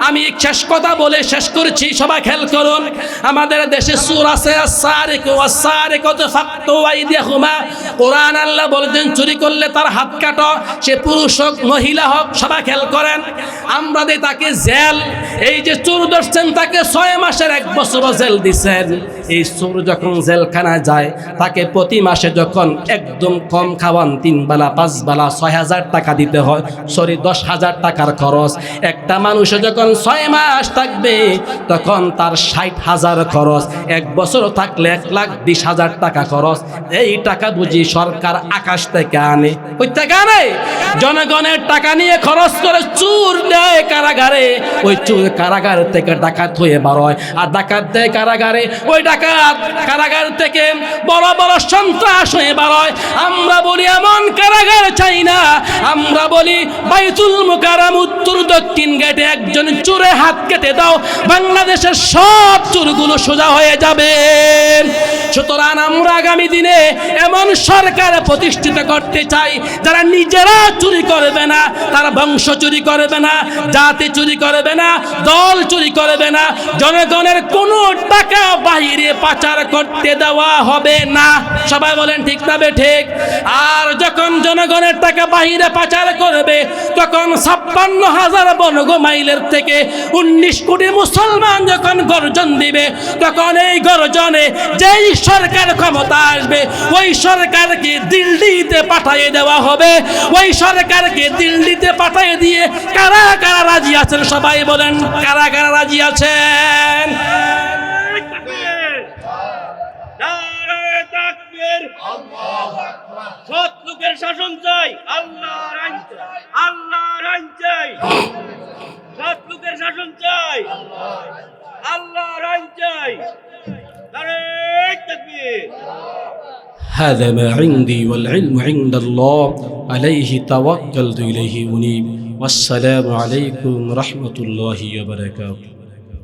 আমি শেষ কথা বলে শেষ করছি, সবাই খেয়াল করুন। আমাদের দেশে সূরা আছে আস-সারিকু ওয়াস-সারিকাতু ফাকতু আইদিয়াহুমা। কোরআন আল্লাহ বলেছেন চুরি করলে তার হাত কাটো, সে পুরুষ হোক মহিলা হোক। সবাই খেয়াল করেন, আমরা যে তাকে জেল, এই যে চোর ধরছেন তাকে 6 মাসের 1 বছর জেল দিচ্ছেন। এই চোর যখন জেলখানা যায়, তাকে প্রতি মাসে যখন একদম কম খাওয়ান, 3 বেলা 5 বেলা 6,000 টাকা দিতে হয়, 10,000 টাকার খরচ। একটা মানুষে যখন 6 মাস থাকবে, তখন তার 60,000 খরচ। 1 বছর থাকলে 1,20,000 টাকা খরচ। এই টাকা বুঝি সরকার আকাশ থেকে আনে? ওই টাকা আনে, জনগণের টাকা নিয়ে খরচ করে চোর দেয় কারাগারে। ওই চোর কারাগার থেকে ডাকাত হয়ে বার হয়, আর ডাকাত দেয় কারাগারে। ওই ডাকাত কারাগার থেকে বড় বড় সন্ত্রাস হয়ে বার হয়। আমরা বলি এমন কারাগার চাই না, আমরা বলি বাইতুল মুকাররম উত্তর দক্ষিণ গেটে একজন চোরে হাত কেটে দাও, বাংলাদেশের সব চোরগুলো সোজা হয়ে যাবে। সুতরাং আমরা আগামী দিনে এমন সরকার প্রতিষ্ঠিত করতে চাই, যারা নিজেরা চুরি করবে না, তারা বংশ চুরি করবে না, জাতি চুরি করবে না, দল চুরি করবে না, জনগণের কোনো টাকা বাহিরে পাচার করতে দেওয়া হবে না। সবাই বলেন ঠিক না ঠিক? আর যখন জনগণের টাকা বাহিরে পাচার করবে, তখন 56,000 বর্গ মাইলের থেকে 19 কোটি মুসলমান যখন গর্জন দিবে, তখন এই গর্জনে যেই সরকার ক্ষমতা আসবে, ওই সরকারকে দিল্লিতে পাঠিয়ে দেওয়া হবে। ওই সরকারকে দিল্লিতে পাঠিয়ে দিয়ে কারা কারা রাজি আছেন? সবাই বলেন কারা কারা রাজি আছেন? সৎ লোকের শাসন চাই, আল্লাহর আইন চাই, আল্লাহর আইন চাই। সৎ লোকের শাসন চাই, আল্লাহর আইন চাই। নারে তাকবীর। هذا ما عندي والعلم عند الله عليه توكلت إليه أنيب والسلام عليكم ورحمة الله وبركاته.